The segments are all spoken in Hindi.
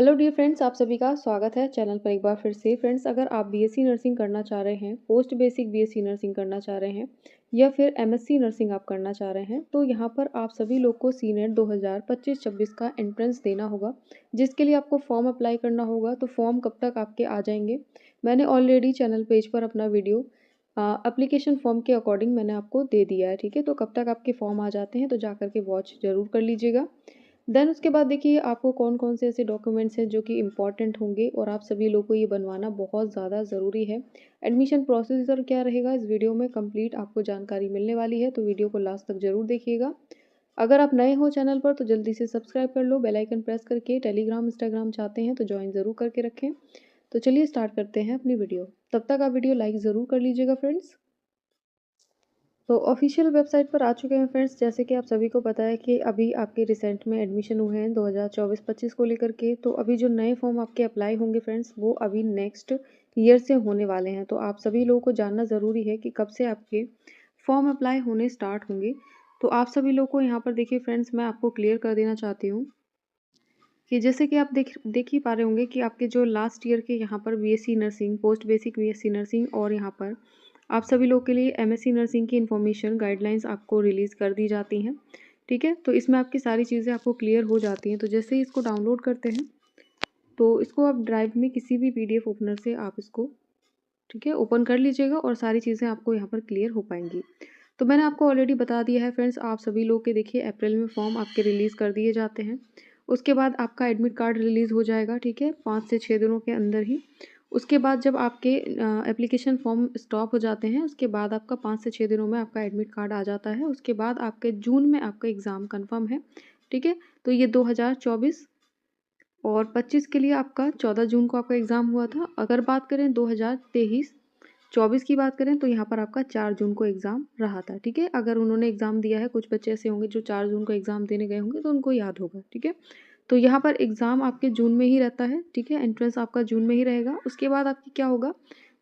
हेलो डियर फ्रेंड्स, आप सभी का स्वागत है चैनल पर एक बार फिर से। फ्रेंड्स, अगर आप बीएससी नर्सिंग करना चाह रहे हैं, पोस्ट बेसिक बीएससी नर्सिंग करना चाह रहे हैं या फिर एमएससी नर्सिंग आप करना चाह रहे हैं, तो यहाँ पर आप सभी लोग को सीनेट 2025-26 का एंट्रेंस देना होगा, जिसके लिए आपको फॉर्म अप्लाई करना होगा। तो फॉर्म कब तक आपके आ जाएंगे, मैंने ऑलरेडी चैनल पेज पर अपना वीडियो एप्लीकेशन फॉर्म के अकॉर्डिंग मैंने आपको दे दिया है। ठीक है, तो कब तक आपके फॉर्म आ जाते हैं तो जा करके वॉच ज़रूर कर लीजिएगा। देन उसके बाद देखिए आपको कौन-कौन से ऐसे डॉक्यूमेंट्स हैं जो कि इम्पॉर्टेंट होंगे और आप सभी लोगों को ये बनवाना बहुत ज़्यादा ज़रूरी है। एडमिशन प्रोसीजर क्या रहेगा इस वीडियो में कंप्लीट आपको जानकारी मिलने वाली है, तो वीडियो को लास्ट तक ज़रूर देखिएगा। अगर आप नए हो चैनल पर तो जल्दी से सब्सक्राइब कर लो, बेल आइकन प्रेस करके। टेलीग्राम, इंस्टाग्राम चाहते हैं तो जॉइन ज़रूर करके रखें। तो चलिए स्टार्ट करते हैं अपनी वीडियो। तब तक आप वीडियो लाइक ज़रूर कर लीजिएगा फ्रेंड्स। तो ऑफिशियल वेबसाइट पर आ चुके हैं फ्रेंड्स। जैसे कि आप सभी को पता है कि अभी आपके रिसेंट में एडमिशन हुए हैं 2024-25 को लेकर के, तो अभी जो नए फॉर्म आपके अप्लाई होंगे फ्रेंड्स, वो अभी नेक्स्ट ईयर से होने वाले हैं। तो आप सभी लोगों को जानना ज़रूरी है कि कब से आपके फॉर्म अप्लाई होने स्टार्ट होंगे। तो आप सभी लोगों को यहाँ पर देखिए फ्रेंड्स, मैं आपको क्लियर कर देना चाहती हूँ कि जैसे कि आप देख ही पा रहे होंगे कि आपके जो लास्ट ईयर के यहाँ पर BSc nursing, post basic BSc nursing और यहाँ पर आप सभी लोग के लिए एमएससी नर्सिंग की इन्फॉर्मेशन गाइडलाइंस आपको रिलीज़ कर दी जाती हैं। ठीक है, तो इसमें आपकी सारी चीज़ें आपको क्लियर हो जाती हैं। तो जैसे ही इसको डाउनलोड करते हैं तो इसको आप ड्राइव में किसी भी पीडीएफ ओपनर से आप इसको, ठीक है, ओपन कर लीजिएगा और सारी चीज़ें आपको यहाँ पर क्लियर हो पाएंगी। तो मैंने आपको ऑलरेडी बता दिया है फ्रेंड्स, आप सभी लोग के देखिए अप्रैल में फॉर्म आपके रिलीज़ कर दिए जाते हैं। उसके बाद आपका एडमिट कार्ड रिलीज़ हो जाएगा, ठीक है, 5 से 6 दिनों के अंदर ही। उसके बाद जब आपके एप्लीकेशन फॉर्म स्टॉप हो जाते हैं, उसके बाद आपका 5 से 6 दिनों में आपका एडमिट कार्ड आ जाता है। उसके बाद आपके जून में आपका एग्ज़ाम कन्फर्म है, ठीक है। तो ये 2024 और 25 के लिए आपका 14 जून को आपका एग्ज़ाम हुआ था। अगर बात करें 2023-24 की बात करें तो यहाँ पर आपका 4 जून को एग्ज़ाम रहा था, ठीक है। अगर उन्होंने एग्ज़ाम दिया है, कुछ बच्चे ऐसे होंगे जो 4 जून को एग्ज़ाम देने गए होंगे तो उनको याद होगा, ठीक है। तो यहाँ पर एग्ज़ाम आपके जून में ही रहता है, ठीक है, एंट्रेंस आपका जून में ही रहेगा। उसके बाद आपकी क्या होगा,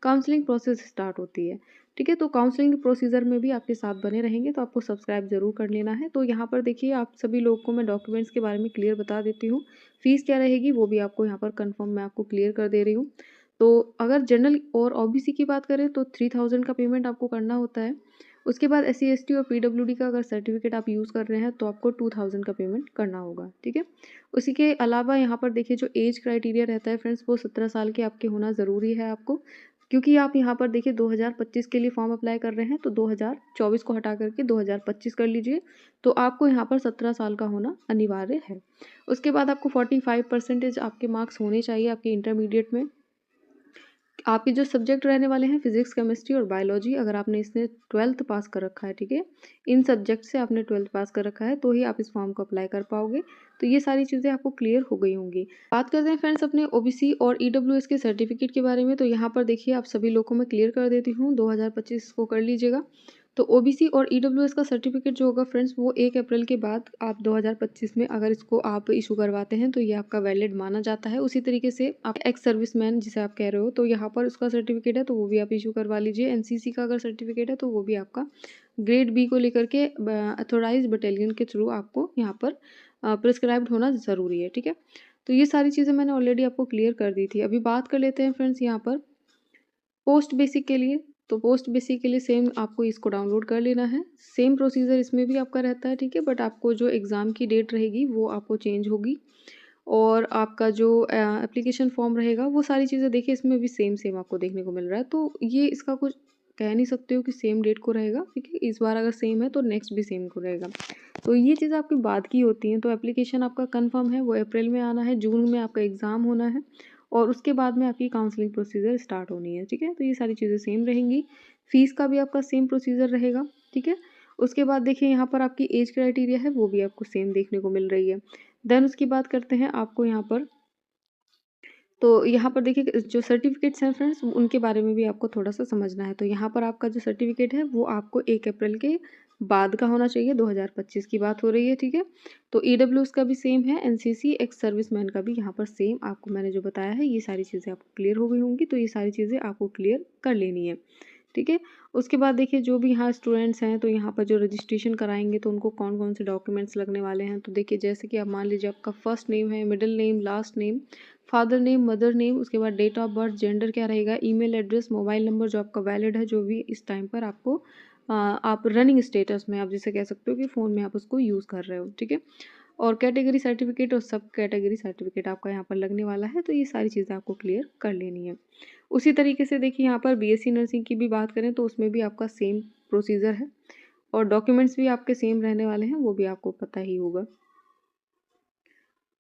काउंसलिंग प्रोसेस स्टार्ट होती है, ठीक है। तो काउंसलिंग प्रोसीजर में भी आपके साथ बने रहेंगे, तो आपको सब्सक्राइब ज़रूर कर लेना है। तो यहाँ पर देखिए आप सभी लोग को मैं डॉक्यूमेंट्स के बारे में क्लियर बता देती हूँ। फ़ीस क्या रहेगी वो भी आपको यहाँ पर कन्फर्म मैं आपको क्लियर कर दे रही हूँ। तो अगर जनरल और ओबीसी की बात करें तो 3000 का पेमेंट आपको करना होता है। उसके बाद एससी, एसटी और पीडब्ल्यूडी का अगर सर्टिफिकेट आप यूज़ कर रहे हैं तो आपको 2000 का पेमेंट करना होगा, ठीक है। उसी के अलावा यहाँ पर देखिए जो एज क्राइटेरिया रहता है फ्रेंड्स, वो 17 साल के आपके होना ज़रूरी है आपको, क्योंकि आप यहाँ पर देखिए 2025 के लिए फॉर्म अप्लाई कर रहे हैं, तो 2024 को हटा करके 2025 कर लीजिए। तो आपको यहाँ पर 17 साल का होना अनिवार्य है। उसके बाद आपको 45% आपके मार्क्स होने चाहिए आपके इंटरमीडिएट में। आपके जो सब्जेक्ट रहने वाले हैं फिजिक्स, केमिस्ट्री और बायोलॉजी, अगर आपने इसमें 12th पास कर रखा है, ठीक है, इन सब्जेक्ट से आपने 12th पास कर रखा है तो ही आप इस फॉर्म को अप्लाई कर पाओगे। तो ये सारी चीज़ें आपको क्लियर हो गई होंगी। बात करते हैं फ्रेंड्स अपने ओबीसी और ईडब्ल्यूएस के सर्टिफिकेट के बारे में। तो यहाँ पर देखिए आप सभी लोगों को मैं क्लियर कर देती हूँ, 2025 को कर लीजिएगा। तो ओबीसी और ईडब्ल्यूएस का सर्टिफिकेट जो होगा फ्रेंड्स, वो 1 अप्रैल के बाद आप 2025 में अगर इसको आप इशू करवाते हैं तो ये आपका वैलिड माना जाता है। उसी तरीके से आप एक्स सर्विसमैन जिसे आप कह रहे हो, तो यहाँ पर उसका सर्टिफिकेट है तो वो भी आप इशू करवा लीजिए। एनसीसी का अगर सर्टिफिकेट है तो वो भी आपका ग्रेड बी को लेकर के अथोराइज बटालियन के थ्रू आपको यहाँ पर प्रिस्क्राइब्ड होना ज़रूरी है, ठीक है। तो ये सारी चीज़ें मैंने ऑलरेडी आपको क्लियर कर दी थी। अभी बात कर लेते हैं फ्रेंड्स यहाँ पर पोस्ट बेसिक के लिए। तो पोस्ट बेसिक के लिए सेम आपको इसको डाउनलोड कर लेना है। सेम प्रोसीजर इसमें भी आपका रहता है, ठीक है, बट आपको जो एग्ज़ाम की डेट रहेगी वो आपको चेंज होगी और आपका जो एप्लीकेशन फॉर्म रहेगा वो सारी चीज़ें देखिए इसमें भी सेम आपको देखने को मिल रहा है। तो ये इसका कुछ कह नहीं सकते हो कि सेम डेट को रहेगा, ठीक है। इस बार अगर सेम है तो नेक्स्ट भी सेम को रहेगा। तो ये चीज़ आपकी बाद की होती हैं। तो एप्लीकेशन आपका कन्फर्म है, वो अप्रैल में आना है, जून में आपका एग्ज़ाम होना है और उसके बाद में आपकी काउंसलिंग प्रोसीजर स्टार्ट होनी है, ठीक है। तो ये सारी चीज़ें सेम रहेंगी। फ़ीस का भी आपका सेम प्रोसीजर रहेगा, ठीक है। उसके बाद देखिए यहाँ पर आपकी एज क्राइटेरिया है वो भी आपको सेम देखने को मिल रही है। देन उसकी बात करते हैं आपको यहाँ पर, तो यहाँ पर देखिए जो सर्टिफिकेट्स हैं फ्रेंड्स उनके बारे में भी आपको थोड़ा-सा समझना है। तो यहाँ पर आपका जो सर्टिफिकेट है वो आपको 1 अप्रैल के बाद का होना चाहिए, 2025 की बात हो रही है, ठीक है। तो ईडब्ल्यूएस का भी सेम है, एनसीसी एक्स सर्विसमैन का भी यहाँ पर सेम आपको मैंने जो बताया है, ये सारी चीज़ें आपको क्लियर हो गई होंगी। तो ये सारी चीज़ें आपको क्लियर कर लेनी है, ठीक है। उसके बाद देखिए जो भी यहाँ स्टूडेंट्स हैं तो यहाँ पर जो रजिस्ट्रेशन कराएंगे तो उनको कौन कौन से डॉक्यूमेंट्स लगने वाले हैं। तो देखिए जैसे कि आप मान लीजिए आपका फर्स्ट नेम है, middle name, last name, father name, mother name, उसके बाद डेट ऑफ बर्थ, जेंडर क्या रहेगा, ईमेल एड्रेस, मोबाइल नंबर जो आपका वैलिड है, जो भी इस टाइम पर आपको आप रनिंग स्टेटस में आप जिसे कह सकते हो कि फ़ोन में आप उसको यूज़ कर रहे हो, ठीक है। और कैटेगरी सर्टिफिकेट और सब कैटेगरी सर्टिफिकेट आपका यहाँ पर लगने वाला है। तो ये सारी चीज़ें आपको क्लियर कर लेनी है। उसी तरीके से देखिए यहाँ पर बीएससी नर्सिंग की भी बात करें तो उसमें भी आपका सेम प्रोसीजर है और डॉक्यूमेंट्स भी आपके सेम रहने वाले हैं, वो भी आपको पता ही होगा।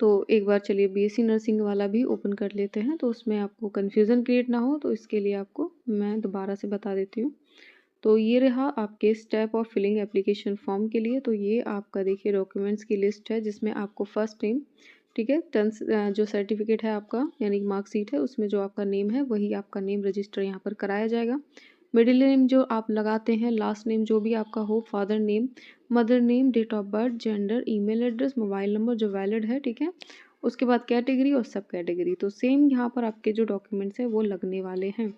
तो एक बार चलिए बीएससी नर्सिंग वाला भी ओपन कर लेते हैं, तो उसमें आपको कन्फ्यूज़न क्रिएट ना हो तो इसके लिए आपको मैं दोबारा से बता देती हूँ। तो ये रहा आपके step of filling application form के लिए। तो ये आपका देखिए डॉक्यूमेंट्स की लिस्ट है जिसमें आपको फर्स्ट नेम, ठीक है, जो सर्टिफिकेट है आपका यानी मार्कशीट है उसमें जो आपका नेम है वही आपका नेम रजिस्टर यहाँ पर कराया जाएगा। मिडिल नेम जो आप लगाते हैं, लास्ट नेम जो भी आपका हो, father name, mother name, date of birth, gender, email address, mobile number जो वैलिड है, ठीक है। उसके बाद कैटेगरी और सब कैटेगरी। तो सेम यहाँ पर आपके जो डॉक्यूमेंट्स हैं वो लगने वाले हैं,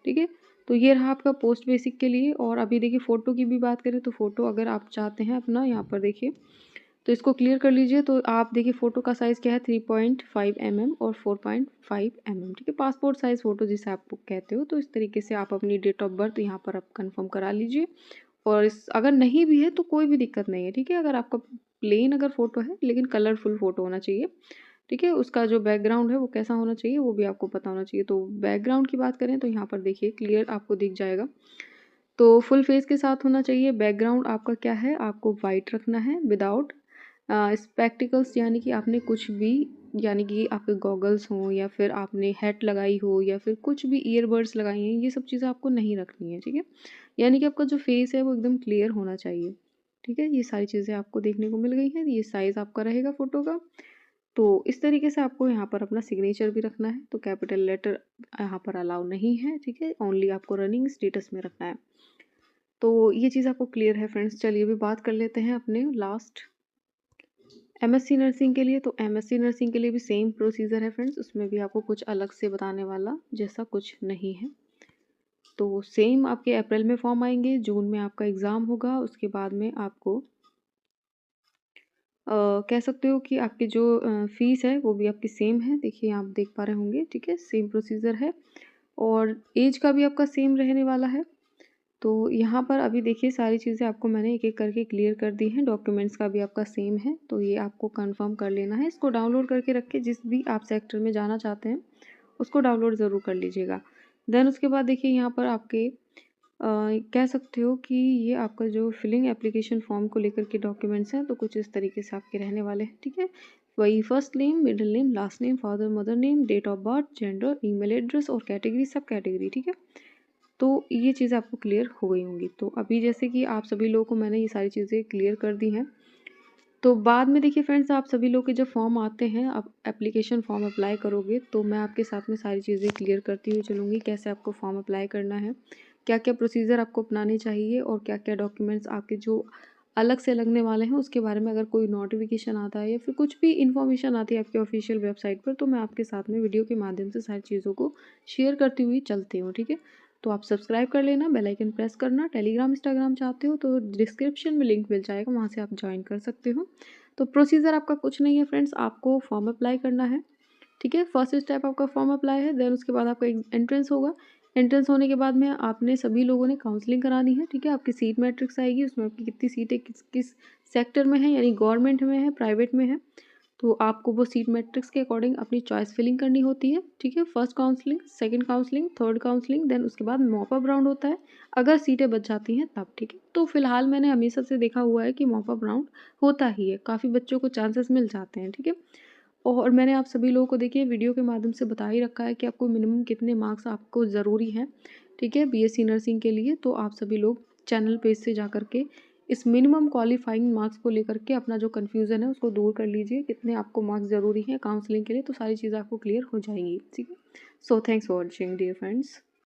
ठीक है। तो ये रहा आपका पोस्ट बेसिक के लिए। और अभी देखिए फ़ोटो की भी बात करें तो फ़ोटो अगर आप चाहते हैं अपना यहाँ पर देखिए तो इसको क्लियर कर लीजिए। तो आप देखिए फ़ोटो का साइज़ क्या है, 3.5 mm और 4.5 mm, ठीक है। पासपोर्ट साइज़ फ़ोटो जिसे आप कहते हो। तो इस तरीके से आप अपनी डेट ऑफ बर्थ यहाँ पर आप कंफर्म करा लीजिए। और इस अगर नहीं भी है तो कोई भी दिक्कत नहीं है, ठीक है। अगर आपका प्लेन अगर फ़ोटो है लेकिन कलरफुल फ़ोटो होना चाहिए, ठीक है। उसका जो बैकग्राउंड है वो कैसा होना चाहिए वो भी आपको पता होना चाहिए। तो बैकग्राउंड की बात करें तो यहाँ पर देखिए क्लियर आपको दिख जाएगा। तो फुल फेस के साथ होना चाहिए। बैकग्राउंड आपका क्या है, आपको वाइट रखना है विदाउट स्पेक्टिकल्स, यानी कि आपने कुछ भी, यानी कि आपके गॉगल्स हों या फिर आपने हैट लगाई हो या फिर कुछ भी ईयरबड्स लगाई हैं, ये सब चीज़ें आपको नहीं रखनी है, ठीक है। यानी कि आपका जो फेस है वो एकदम क्लियर होना चाहिए, ठीक है। ये सारी चीज़ें आपको देखने को मिल गई हैं। ये साइज़ आपका रहेगा फ़ोटो का। तो इस तरीके से आपको यहाँ पर अपना सिग्नेचर भी रखना है। तो कैपिटल लेटर यहाँ पर अलाउ नहीं है, ठीक है। ओनली आपको रनिंग स्टेटस में रखना है। तो ये चीज़ आपको क्लियर है फ्रेंड्स। चलिए अभी बात कर लेते हैं अपने लास्ट एमएससी नर्सिंग के लिए। तो एमएससी नर्सिंग के लिए भी सेम प्रोसीजर है फ्रेंड्स, उसमें भी आपको कुछ अलग से बताने वाला जैसा कुछ नहीं है। तो सेम आपके अप्रैल में फॉर्म आएंगे, जून में आपका एग्ज़ाम होगा, उसके बाद में आपको कह सकते हो कि आपकी जो फ़ीस है वो भी आपकी सेम है। देखिए आप देख पा रहे होंगे, ठीक है, सेम प्रोसीजर है और एज का भी आपका सेम रहने वाला है। तो यहाँ पर अभी देखिए सारी चीज़ें आपको मैंने एक-एक करके क्लियर कर दी हैं। डॉक्यूमेंट्स का भी आपका सेम है, तो ये आपको कन्फर्म कर लेना है। इसको डाउनलोड करके रखिए, जिस भी आप सेक्टर में जाना चाहते हैं, उसको डाउनलोड ज़रूर कर लीजिएगा। देन उसके बाद देखिए यहाँ पर आपके कह सकते हो कि ये आपका जो फिलिंग एप्लीकेशन फॉर्म को लेकर के डॉक्यूमेंट्स हैं, तो कुछ इस तरीके से आपके रहने वाले हैं, ठीक है। वही first name, middle name, last name, father mother name, date of birth, gender, email address और कैटेगरी, सब कैटेगरी, ठीक है। तो ये चीज़ें आपको क्लियर हो गई होंगी। तो अभी जैसे कि आप सभी लोगों को मैंने ये सारी चीज़ें क्लियर कर दी हैं, तो बाद में देखिए फ्रेंड्स आप सभी लोग के जब फॉर्म आते हैं, आप एप्लीकेशन फॉर्म अप्लाई करोगे तो मैं आपके साथ में सारी चीज़ें क्लियर करती हुई चलूँगी। कैसे आपको फॉर्म अप्लाई करना है, क्या-क्या प्रोसीजर आपको अपनाने चाहिए और क्या-क्या डॉक्यूमेंट्स आपके जो अलग से लगने वाले हैं उसके बारे में अगर कोई नोटिफिकेशन आता है या फिर कुछ भी इन्फॉर्मेशन आती है आपकी ऑफिशियल वेबसाइट पर, तो मैं आपके साथ में वीडियो के माध्यम से सारी चीज़ों को शेयर करती हुई चलती हूँ, ठीक है। तो आप सब्सक्राइब कर लेना, बेल आइकन प्रेस करना। टेलीग्राम, इंस्टाग्राम चाहते हो तो डिस्क्रिप्शन में लिंक मिल जाएगा, वहाँ से आप ज्वाइन कर सकते हो। तो प्रोसीजर आपका कुछ नहीं है फ्रेंड्स, आपको फॉर्म अप्लाई करना है, ठीक है। फर्स्ट स्टेप आपका फॉर्म अप्लाई है, देन उसके बाद आपका एंट्रेंस होगा। एंट्रेंस होने के बाद में आपने सभी लोगों ने काउंसलिंग करानी है, ठीक है। आपकी सीट मैट्रिक्स आएगी, उसमें आपकी कितनी सीटें किस किस सेक्टर में है, यानी गवर्नमेंट में है, प्राइवेट में है। तो आपको वो सीट मैट्रिक्स के अकॉर्डिंग अपनी चॉइस फिलिंग करनी होती है, ठीक है। First counselling, second counselling, third counselling, then उसके बाद मॉप अप राउंड होता है, अगर सीटें बच जाती हैं तब, ठीक है। तो फिलहाल मैंने हमेशा से देखा हुआ है कि मॉप अप राउंड होता ही है, काफ़ी बच्चों को चांसेस मिल जाते हैं, ठीक है। और मैंने आप सभी लोगों को देखिए वीडियो के माध्यम से बता ही रखा है कि आपको मिनिमम कितने मार्क्स आपको ज़रूरी हैं, ठीक है, बीएससी नर्सिंग के लिए। तो आप सभी लोग चैनल पेज से जा कर के इस मिनिमम क्वालिफाइंग मार्क्स को लेकर के अपना जो कन्फ्यूज़न है उसको दूर कर लीजिए। कितने आपको मार्क्स ज़रूरी हैं काउंसलिंग के लिए, तो सारी चीज़ें आपको क्लियर हो जाएंगी, ठीक है। So thanks for watching dear friends.